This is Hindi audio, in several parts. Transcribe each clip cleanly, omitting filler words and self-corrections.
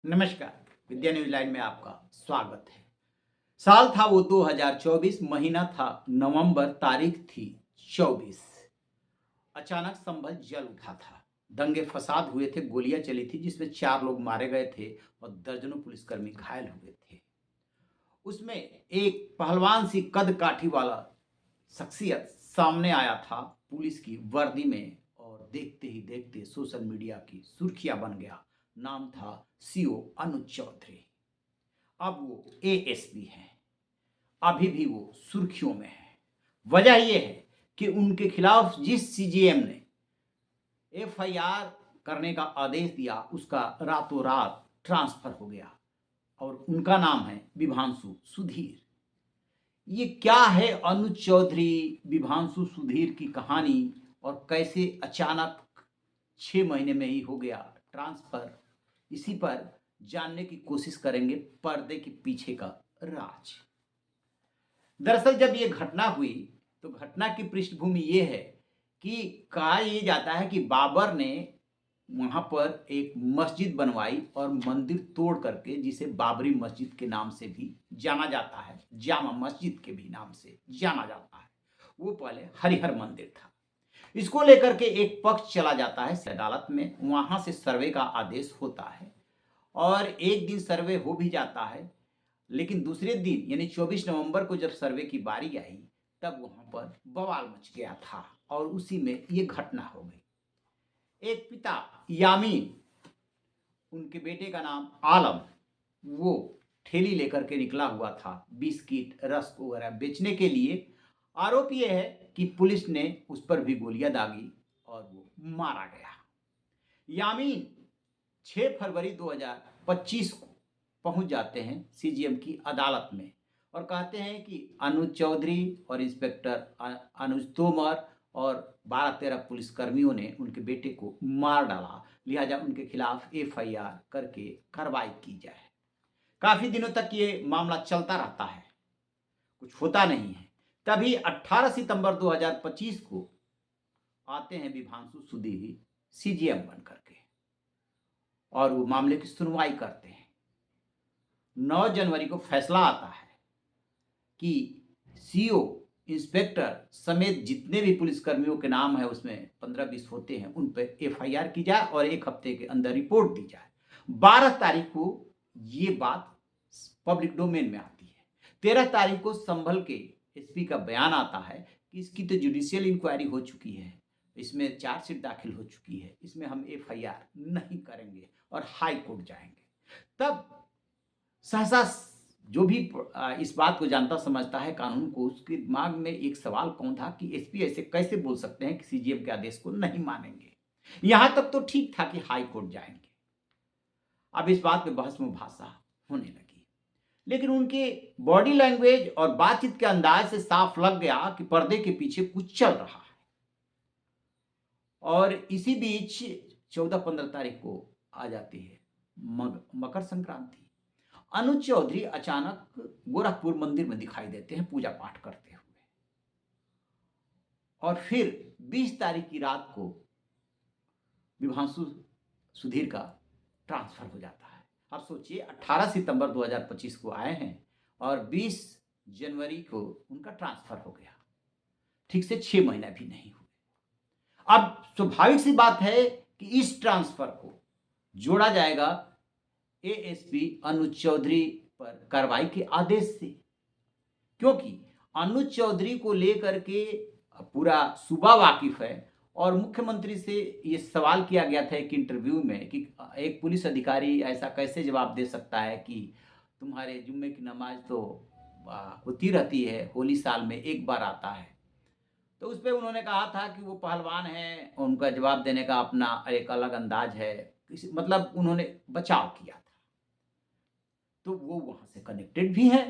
नमस्कार। विद्या न्यूज लाइन में आपका स्वागत है। साल था वो 2024, महीना था नवंबर, तारीख थी 24। अचानक संभल जल उठा था। दंगे फसाद हुए थे, गोलियां चली थी जिसमें 4 लोग मारे गए थे और दर्जनों पुलिसकर्मी घायल हुए थे। उसमें एक पहलवान सी कद काठी वाला शख्सियत सामने आया था पुलिस की वर्दी में, और देखते ही देखते सोशल मीडिया की सुर्खियां बन गया। नाम था सीओ अनुज चौधरी। अब वो एएसपी हैं। अभी भी वो सुर्खियों में है। वजह यह है कि उनके खिलाफ जिस सीजीएम ने एफआईआर करने का आदेश दिया, उसका रातों रात ट्रांसफर हो गया और उनका नाम है विभांशु सुधीर। ये क्या है अनुज चौधरी, विभांशु सुधीर की कहानी, और कैसे अचानक 6 महीने में ही हो गया ट्रांसफर, इसी पर जानने की कोशिश करेंगे। पर्दे के पीछे का राज। दरअसल जब ये घटना हुई तो घटना की पृष्ठभूमि ये है कि कहा यह जाता है कि बाबर ने वहां पर एक मस्जिद बनवाई और मंदिर तोड़ करके, जिसे बाबरी मस्जिद के नाम से भी जाना जाता है, जामा मस्जिद के भी नाम से जाना जाता है, वो पहले हरिहर मंदिर था। इसको लेकर के एक पक्ष चला जाता है अदालत में, वहां से सर्वे का आदेश होता है और एक दिन सर्वे हो भी जाता है। लेकिन दूसरे दिन यानी 24 नवंबर को जब सर्वे की बारी आई, तब वहां पर बवाल मच गया था और उसी में ये घटना हो गई। एक पिता यामीन, उनके बेटे का नाम आलम, वो ठेली लेकर के निकला हुआ था बिस्किट रस्क वगैरह बेचने के लिए। आरोप यह है कि पुलिस ने उस पर भी गोलियां दागी और वो मारा गया। यामीन 6 फरवरी 2025 को पहुंच जाते हैं सीजीएम की अदालत में और कहते हैं कि अनुज चौधरी और इंस्पेक्टर अनुज तोमर और 12-13 पुलिसकर्मियों ने उनके बेटे को मार डाला, लिहाजा उनके खिलाफ एफआईआर करके कार्रवाई की जाए। काफी दिनों तक ये मामला चलता रहता है, कुछ होता नहीं है। तभी 18 सितंबर 2025 को आते हैं विभांशु सुधीर सीजीएम बन करके और वो मामले की सुनवाई करते हैं। 9 जनवरी को फैसला आता है कि सीओ, इंस्पेक्टर समेत जितने भी पुलिसकर्मियों के नाम है, उसमें 15-20 होते हैं, उन पर एफआईआर की जाए और 1 हफ्ते के अंदर रिपोर्ट दी जाए। 12 तारीख को ये बात पब्लिक डोमेन में आती है। 13 तारीख को संभल के एसपी का बयान आता है कि इसकी तो जुडिशियल इंक्वायरी हो चुकी है, इसमें चार्जशीट दाखिल हो चुकी है, इसमें हम एफआईआर नहीं करेंगे और हाई कोर्ट जाएंगे। तब सहसा जो भी इस बात को जानता समझता है कानून को, उसके दिमाग में एक सवाल कौन था कि एसपी ऐसे कैसे बोल सकते हैं कि सीजीएम के आदेश को नहीं मानेंगे। यहां तक तो ठीक था कि हाई कोर्ट जाएंगे। अब इस बात पे बहस मुभासा होने लगी, लेकिन उनके बॉडी लैंग्वेज और बातचीत के अंदाज से साफ लग गया कि पर्दे के पीछे कुछ चल रहा है। और इसी बीच 14-15 तारीख को आ जाती है मकर संक्रांति। अनुज चौधरी अचानक गोरखपुर मंदिर में दिखाई देते हैं पूजा पाठ करते हुए, और फिर 20 तारीख की रात को विभांशु सुधीर का ट्रांसफर हो जाता है। अब सोचिए 18 सितंबर 2025 को आए हैं और 20 जनवरी को उनका ट्रांसफर हो गया। ठीक से 6 महीना भी नहीं हुए। अब स्वाभाविक सी बात है कि इस ट्रांसफर को जोड़ा जाएगा एएसपी अनुज चौधरी पर कार्रवाई के आदेश से, क्योंकि अनुज चौधरी को लेकर के पूरा सूबा वाकिफ है और मुख्यमंत्री से ये सवाल किया गया था एक इंटरव्यू में कि एक पुलिस अधिकारी ऐसा कैसे जवाब दे सकता है कि तुम्हारे जुम्मे की नमाज तो होती रहती है, होली साल में एक बार आता है। तो उस पर उन्होंने कहा था कि वो पहलवान है, उनका जवाब देने का अपना एक अलग अंदाज है, मतलब उन्होंने बचाव किया था। तो वो वहां से कनेक्टेड भी है।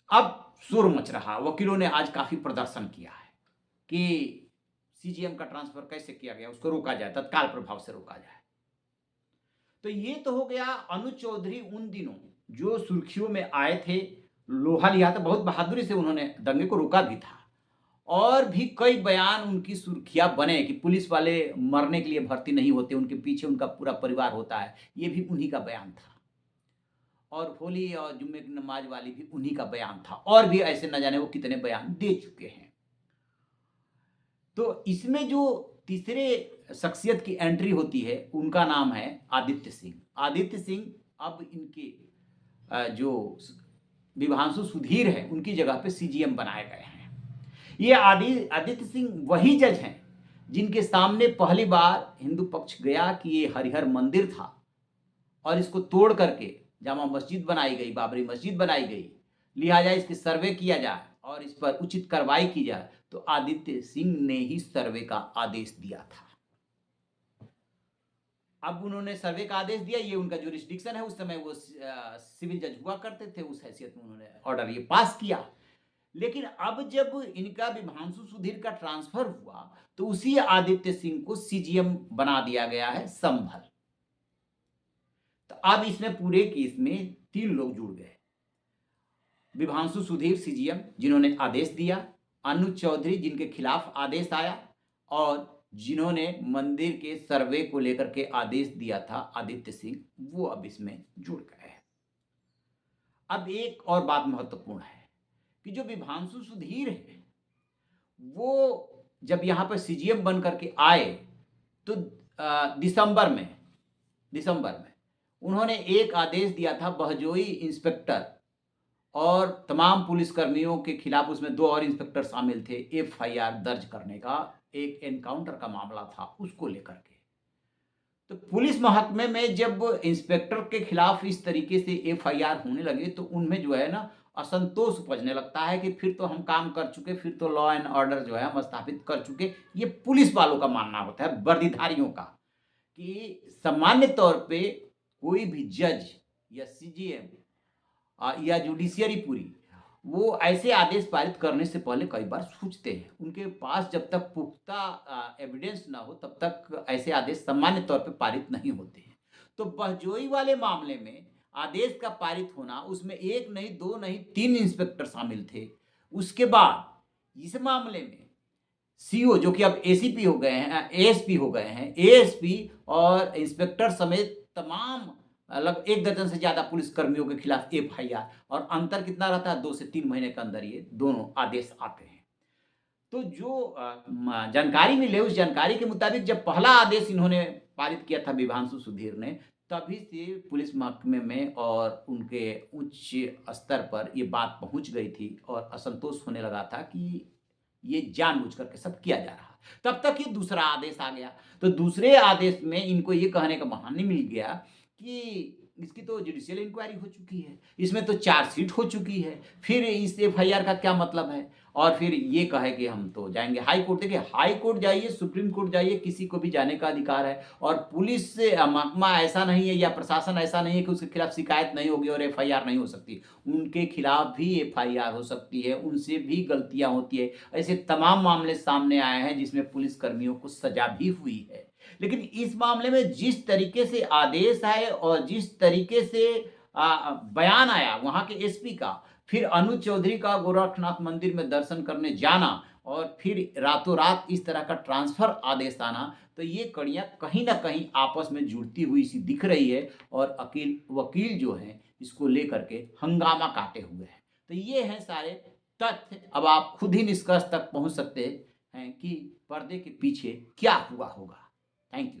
अब शोर मच रहा, वकीलों ने आज काफी प्रदर्शन किया है कि सीजीएम का ट्रांसफर कैसे किया गया, उसको रोका जाए, तत्काल प्रभाव से रोका जाए। तो ये तो हो गया अनुज चौधरी उन दिनों जो सुर्खियों में आए थे, लोहा लिया था, बहुत बहादुरी से उन्होंने दंगे को रोका भी था और भी कई बयान उनकी सुर्खियां बने कि पुलिस वाले मरने के लिए भर्ती नहीं होते, उनके पीछे उनका पूरा परिवार होता है। ये भी उन्हीं का बयान था। और होली और जुम्मे की नमाज वाली भी उन्हीं का बयान था। और भी ऐसे न जाने वो कितने बयान दे चुके हैं। तो इसमें जो तीसरे शख्सियत की एंट्री होती है, उनका नाम है आदित्य सिंह। आदित्य सिंह अब इनके जो विभांशु सुधीर है, उनकी जगह पे सीजीएम बनाए गए हैं। ये आदित्य सिंह वही जज हैं जिनके सामने पहली बार हिंदू पक्ष गया कि ये हरिहर मंदिर था और इसको तोड़ करके जामा मस्जिद बनाई गई, बाबरी मस्जिद बनाई गई, लिहाजा इसकी सर्वे किया जाए और इस पर उचित कार्रवाई की जाए। तो आदित्य सिंह ने ही सर्वे का आदेश दिया था। अब उन्होंने सर्वे का आदेश दिया, ये उनका जुरिस्डिक्शन है। उस समय वो सिविल जज हुआ करते थे, उस हैसियत में उन्होंने ऑर्डर ये पास किया। लेकिन अब जब इनका विभांशु सुधीर का ट्रांसफर हुआ तो उसी आदित्य सिंह को सीजीएम बना दिया गया है संभल। तो अब इसमें पूरे केस में 3 लोग जुड़ गए। विभांशु सुधीर सीजीएम जिन्होंने आदेश दिया, अनुज चौधरी जिनके खिलाफ आदेश आया, और जिन्होंने मंदिर के सर्वे को लेकर के आदेश दिया था आदित्य सिंह, वो अब इसमें जुड़ गए हैं। अब एक और बात महत्वपूर्ण है कि जो विभांशु सुधीर है, वो जब यहां पर सीजीएम बन करके आए तो दिसंबर में उन्होंने एक आदेश दिया था बहजोई इंस्पेक्टर और तमाम पुलिसकर्मियों के खिलाफ, उसमें 2 और इंस्पेक्टर शामिल थे, एफआईआर दर्ज करने का। एक एनकाउंटर का मामला था, उसको लेकर के। तो पुलिस महकमे में जब इंस्पेक्टर के खिलाफ इस तरीके से एफआईआर होने लगे तो उनमें जो है ना असंतोष उपजने लगता है कि फिर तो हम काम कर चुके, फिर तो लॉ एंड ऑर्डर जो है हम स्थापित कर चुके। ये पुलिस वालों का मानना होता है, वर्दीधारियों का, कि सामान्य तौर पे कोई भी जज या सीजीएम या जुडिशियरी पूरी, वो ऐसे आदेश पारित करने से पहले कई बार सोचते हैं। उनके पास जब तक पुख्ता एविडेंस ना हो तब तक ऐसे आदेश सामान्य तौर पे पारित नहीं होते हैं। तो बहजोई वाले मामले में आदेश का पारित होना, उसमें 1 नहीं 2 नहीं 3 इंस्पेक्टर शामिल थे। उसके बाद इस मामले में सीओ जो कि अब एसीपी हो गए हैं, एएसपी हो गए हैं, एएसपी और इंस्पेक्टर समेत तमाम लगभग 1 दर्जन से ज्यादा पुलिस कर्मियों के खिलाफ एफआईआर, और अंतर कितना रहता है, 2 से 3 महीने के अंदर ये दोनों आदेश आते हैं। तो जो जानकारी मिले, उस जानकारी के मुताबिक जब पहला आदेश इन्होंने पारित किया था विभांशु सुधीर ने, तभी से पुलिस महकमे में और उनके उच्च स्तर पर ये बात पहुंच गई थी और असंतोष होने लगा था कि ये जानबूझ करके सब किया जा रहा। तब तक ये दूसरा आदेश आ गया। तो दूसरे आदेश में इनको ये कहने का बहाना मिल गया कि इसकी तो जुडिशियल इंक्वायरी हो चुकी है, इसमें तो चार्जशीट हो चुकी है, फिर इस एफआईआर का क्या मतलब है। और फिर ये कहे कि हम तो जाएंगे हाई कोर्ट। देखिए, हाई कोर्ट जाइए, सुप्रीम कोर्ट जाइए, किसी को भी जाने का अधिकार है। और पुलिस से महकमा ऐसा नहीं है या प्रशासन ऐसा नहीं है कि उसके खिलाफ शिकायत नहीं होगी और एफआईआर नहीं हो सकती। उनके खिलाफ भी एफआईआर हो सकती है, उनसे भी गलतियां होती है। ऐसे तमाम मामले सामने आए हैं जिसमें पुलिस कर्मियों को सजा भी हुई है। लेकिन इस मामले में जिस तरीके से आदेश आए और जिस तरीके से बयान आया वहां के एसपी का, फिर अनुज चौधरी का गोरखनाथ मंदिर में दर्शन करने जाना और फिर रातों रात इस तरह का ट्रांसफर आदेश आना, तो ये कड़ियां कहीं ना कहीं आपस में जुड़ती हुई सी दिख रही है। और वकील जो है इसको लेकर के हंगामा काटे हुए हैं। तो ये हैं सारे तथ्य। अब आप खुद ही निष्कर्ष तक पहुंच सकते हैं कि पर्दे के पीछे क्या हुआ होगा। Thank you.